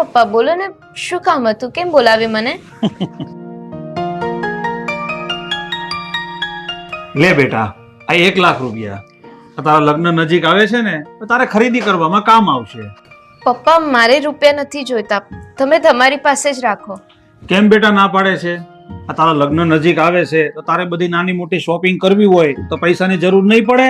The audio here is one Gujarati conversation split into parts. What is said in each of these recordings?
પપ્પા બોલો ને, શું કામ હતું? કેમ બોલાવી મને? લે બેટા, આ 1,00,000 રૂપિયા તારા લગ્ન નજીક આવે છે ને, તો તારે ખરીદી કરવામાં કામ આવશે. પપ્પા મારે રૂપિયા નથી જોઈતા, તમે તમારી પાસે જ રાખો. કેમ બેટા ના પાડે છે? આ તારા લગ્ન નજીક આવે છે તો તારે બધી નાની મોટી શોપિંગ કરવી હોય તો પૈસાની જરૂર નહીં પડે?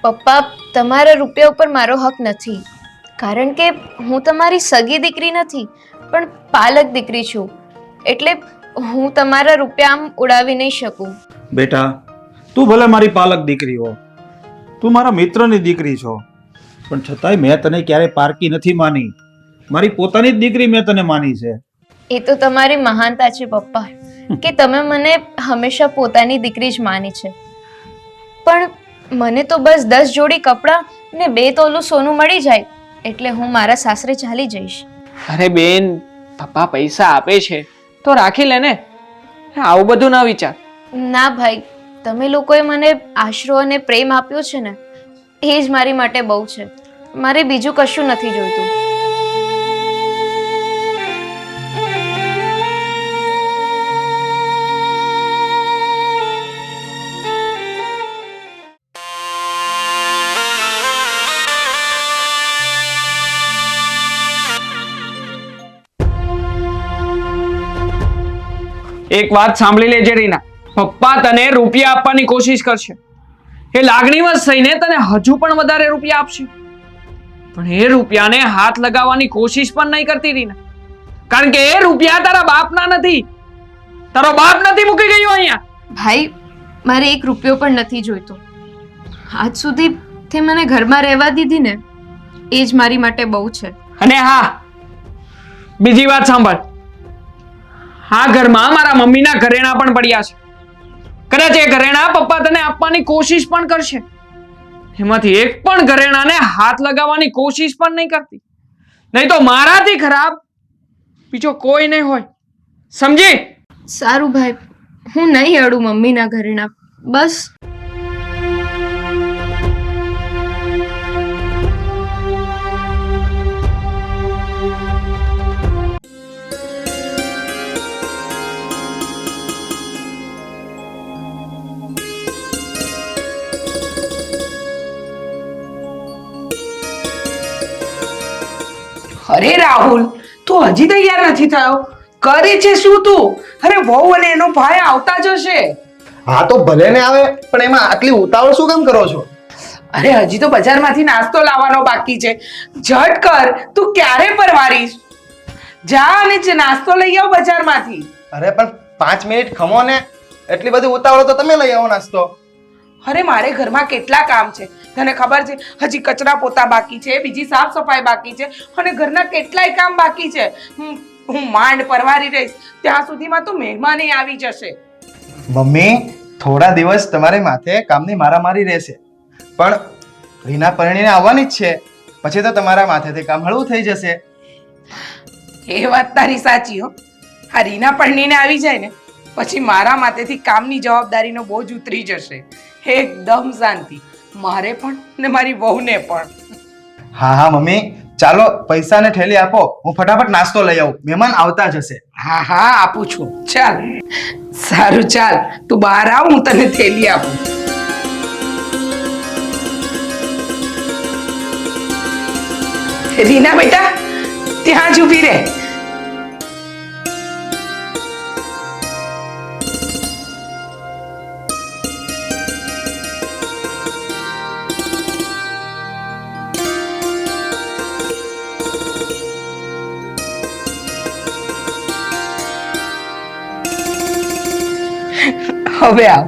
પપ્પા તમારા રૂપિયા ઉપર મારો હક નથી, કારણ કે હું તમારી સગી દીકરી નથી પણ પાલક દીકરી છું, એટલે હું તમારા રૂપિયા આમ ઉડાવી નહીં શકું. બેટા, તું ભલે મારી પાલક દીકરી હો, તું મારા મિત્રની દીકરી છો, પણ છતાંય મેં તને ક્યારે પારકી નથી માની. મારી પોતાની જ દીકરી મેં તને માની છે. એ તો તમારી મહાનતા છે પપ્પા, કે તમે મને હંમેશા પોતાની દીકરી જ માની છે. પણ મને તો બસ 10 જોડી કપડાં ને 2 તોલું સોનું મળી જાય એટલે હું મારા સાસરે ચાલી જઈશ. અરે બેન, પપ્પા પૈસા આપે છે તો રાખી લે ને, આવું બધું ના વિચાર. ના ભાઈ, તમે લોકોએ મને આશરો અને પ્રેમ આપ્યો છે ને, એ જ મારી માટે બહુ છે. મારે બીજું કશું નથી જોઈતું. એક વાત સાંભળી લેજે રીના, પપ્પા તને રૂપિયા આપવાની કોશિશ કરશે, એ લાગણીમાં થઈને તને હજુ પણ વધારે રૂપિયા આપશે, પણ એ રૂપિયાને હાથ લગાવવાની કોશિશ પણ નહીં કરતી રીના, કારણ કે એ રૂપિયા તારા બાપના નથી, તારો બાપ નથી મૂકી ગયો અહીંયા. ભાઈ, મારે 1 રૂપિયો પણ નથી જોઈતો. આજ સુધી તે મને ઘરમાં રહેવા દીધી ને, એ જ મારી માટે બહુ છે. અને હા, બીજી વાત સાંભળ, આ ઘરમાં મારા મમ્મીના ઘરેણા પણ પડ્યા છે. કદાચ એ ઘરેણા પપ્પા તને આપવાની કોશિશ પણ કરશે, એમાંથી એક પણ ઘરેણાને હાથ લગાવવાની કોશિશ પણ નહીં કરતી, નહીં તો મારાથી ખરાબ બીજો કોઈ નહીં હોય, સમજી? સારું ભાઈ, હું નહીં અડું મમ્મીના ઘરેણા, બસ. અરે રાહુલ, તું હજી તૈયાર નથી થયો? કરે છે શું તું? અરે વહુ અને એનો ભાઈ આવતા જ હશે. હા તો ભલે ને આવે, પણ એમાં આટલી ઉતાવળ શું કામ કરો છો? અરે હજી તો બજારમાંથી નાસ્તો લાવવાનો બાકી છે. ઝટ કર, તું ક્યારે પરવારીશ? જા અને નાસ્તો લઈ આવ બજારમાંથી. અરે પણ 5 મિનિટ ખમો ને, એટલી બધી ઉતાવળ તો તમે લઈ આવો નાસ્તો. અરે મારે ઘરમાં કેટલા કામ છે તને ખબર છે? હજી કચરા પોતા બાકી છે, બીજી સાફ સફાઈ બાકી છે, અને ઘરના કેટલાય કામ બાકી છે. હું માંડ પરવારી રહીશ ત્યાં સુધીમાં તો મહેમાન આવી જશે. મમ્મી, થોડા દિવસ તમારી માથે કામની મારામારી રહેશે, પણ રીના પરણીને આવવાની જ છે, પછી તો તમારા માથેથી કામ હળવું થઈ જશે. એ વાત તારી સાચી હો. આ રીના પરણીને આવી જાય ને પછી મારા માથેથી કામની જવાબદારીનો બોજ ઉતરી જશે. એકદમ શાંતિ, મારે પણ ને મારી વહુને પણ. હા હા મમ્મી, ચાલો પૈસા ને થેલી આપો, હું ફટાફટ નાસ્તો લઈ આવું, મહેમાન આવતા જ હશે. હા હા આપું છું, ચાલ. સારું ચાલ, તું બહાર આવ, હું તને થેલી આપું. રીના બેટા, ત્યાં જ ઊભી રહે. હવે આવ.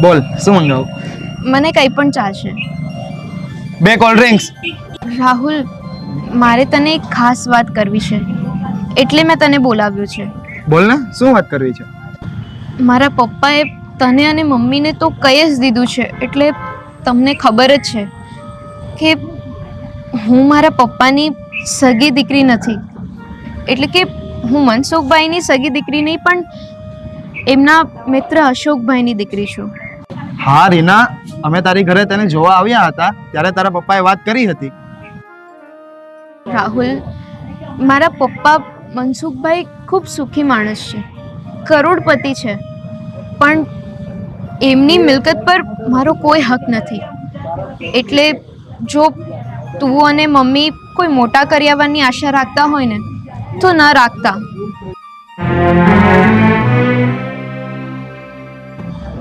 બોલ શું મંગાવું? મને કંઈ પણ ચાલશે. 2 કોલ્ડ ડ્રિંક્સ. રાહુલ, મારે તને એક ખાસ વાત કરવી છે, એટલે મેં તને બોલાવ્યો છે. બોલ ને, શું વાત કરવી છે? મારા પપ્પાએ તને અને મમ્મીને તો કહી જ દીધું છે, એટલે તમને ખબર જ છે કે હું મારા પપ્પાની સગી દીકરી નથી. એટલે કે હું મનસુખભાઈની સગી દીકરી નહીં, પણ એમના મિત્ર અશોકભાઈની દીકરી છું. હા રીના, અમે તારી ઘરે તને જોવા આવ્યા હતા ત્યારે તારા પપ્પાએ વાત કરી હતી. રાહુલ, મારા પપ્પા મનસુખભાઈ ખૂબ સુખી માણસ છે, કરોડપતિ છે, પણ એમની મિલકત પર મારો કોઈ હક નથી. એટલે જો તું અને મમ્મી કોઈ મોટા કરિયાવરની આશા રાખતા હોય ને તો ન રાખતા.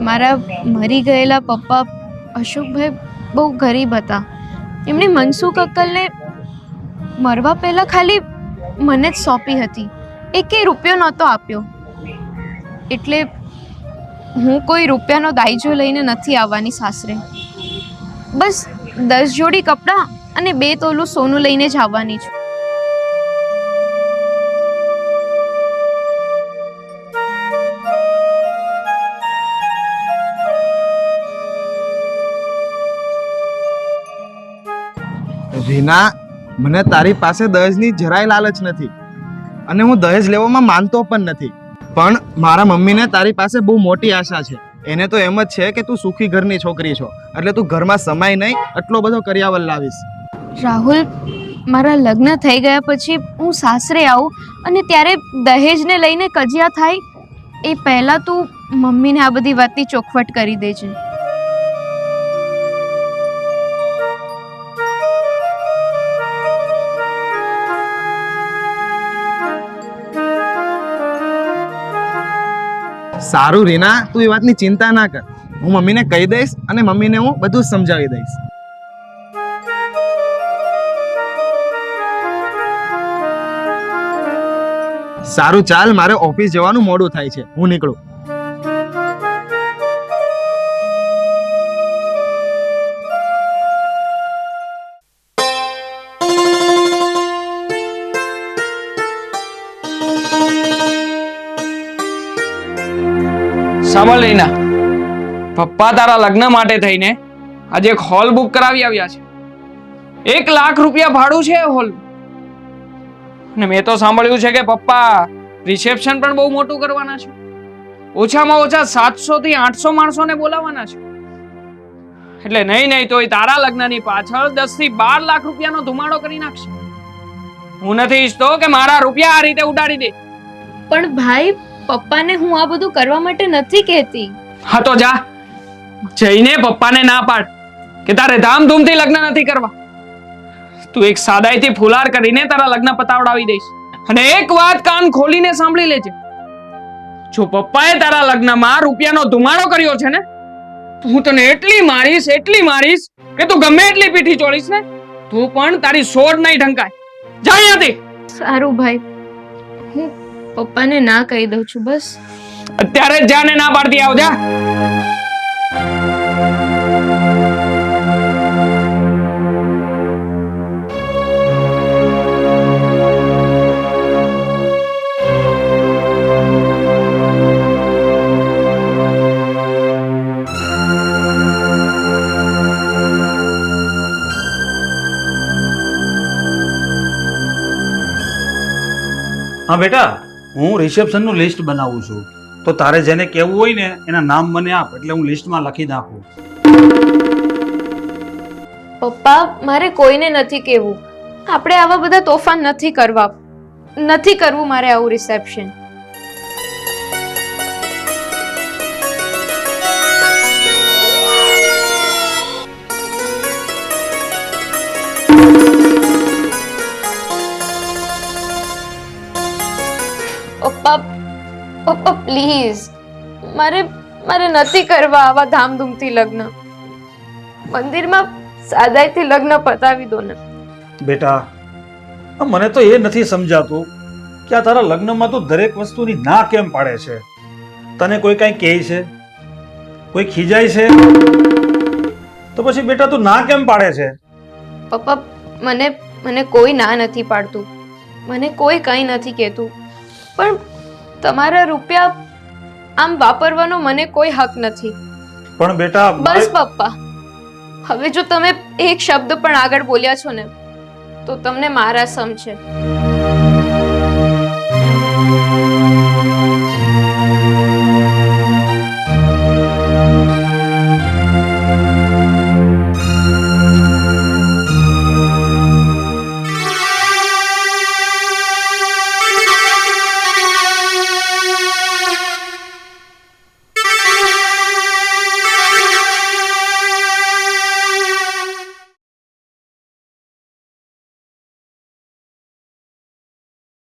મારા મરી ગયેલા પપ્પા અશોકભાઈ બહુ ગરીબ હતા. એમણે મનસુખ અક્કલને મરવા પહેલાં ખાલી મને જ સોંપી હતી, એકેય રૂપિયો નહોતો આપ્યો. એટલે હું કોઈ રૂપિયાનો દાયજો લઈને નથી આવવાની સાસરે. બસ 10 જોડી કપડાં અને 2 તોલું સોનું લઈને જ આવવાની છું. રીના, મને તારી પાસે દહેજની જરાય લાલચ નથી અને હું દહેજ લેવામાં માનતો પણ નથી. પણ મારા મમ્મીને તારી પાસે બહુ મોટી આશા છે. એને તો એમ જ છે કે તું સુખી ઘરની છોકરી છો, એટલે તું ઘરમાં સમાય નહીં આટલો બધો કરિયાવર લાવીશ. રાહુલ, મારા લગ્ન થઈ ગયા પછી હું સાસરે આવું અને ત્યારે દહેજને લઈને કજિયા થાય એ પહેલાં તું મમ્મીને આ બધી વાતની ચોખવટ કરી દેજે. સારું રીના, તું એ વાતની ચિંતા ના કર. હું મમ્મીને કહી દઈશ અને મમ્મીને હું બધું જ સમજાવી દઈશ. સારું ચાલ, મારે ઓફિસ જવાનું મોડું થાય છે, હું નીકળું. સાંભળ રીના, પપ્પા તારા લગ્ન માટે થઈને આજે એક હોલ બુક કરાવી આવ્યા છે. 1 લાખ રૂપિયા ભાડું છે હોલ. અને મેં તો સાંભળ્યું છે કે પપ્પા રિસેપ્શન પણ બહુ મોટું કરવાના છે. ઓછામાં ઓછા 700 થી 800 માણસોને બોલાવવાના છે. એટલે નહીં તો તારા લગ્નની પાછળ 10 થી 12 લાખ રૂપિયાનો ધુમાડો કરી નાખશે. હું નથી ઈચ્છતો કે મારા રૂપિયા આ રીતે ઉડાડી દે. પણ ભાઈ, પપ્પાને હું આ બધું કરવા માટે નથી કહેતી. હા તો જા, જઈને પપ્પાને ના પાડ કે તારે ધામધૂમથી લગ્ન નથી કરવા. તું એક સાદાઈથી ફુલાર કરીને તારા લગ્ન પતાવડાવી દઈશ. અને એક વાત કાન ખોલીને સાંભળી લેજે, જો પપ્પાએ તારા લગ્નમાં રૂપિયાનો ધુમાડો કર્યો છે ને તો હું તને એટલી મારીશ કે તું ગમે એટલી પીઠી ચોળીશ ને તું પણ તારી સોડ નહીં ઢંકાય. જા અહીંયાથી. સારું ભાઈ, હું પપ્પાને ના કહી દઉં છું. બસ અત્યારે જ જાને ના પાડતી આવ જા. હા બેટા, હું રિસેપ્શનનું લિસ્ટ બનાવું છું, તો તારે જેને કહેવું હોય ને એના નામ મને આપ, એટલે હું લિસ્ટમાં લખી નાખું. પપ્પા, મારે કોઈને નથી કહેવું. આપણે આવા બધા તોફાન નથી કરવું મારે આવું રિસેપ્શન. પપ્પા પ્લીઝ, મારે નથી કરવા આવા ધામધૂમથી લગ્ન. મંદિરમાં સાદાઈથી લગ્ન પતાવી દો ને. બેટા, મને તો એ નથી સમજાતું કે આ તારા લગ્નમાં તો દરેક વસ્તુની ના કેમ પાડે છે. તને કોઈ કાંઈ કહે છે? કોઈ ખીજાય છે તો પછી બેટા તું ના કેમ પાડે છે? પપ્પા મને મને કોઈ ના નથી પાડતું, મને કોઈ કંઈ નથી કહેતું, પણ તમારા રૂપિયા આમ વાપરવાનો મને કોઈ હક નથી. પણ બેટા બસ પપ્પા, હવે જો તમે એક શબ્દ પણ આગળ બોલ્યા છો ને તો તમને મારા સમ છે.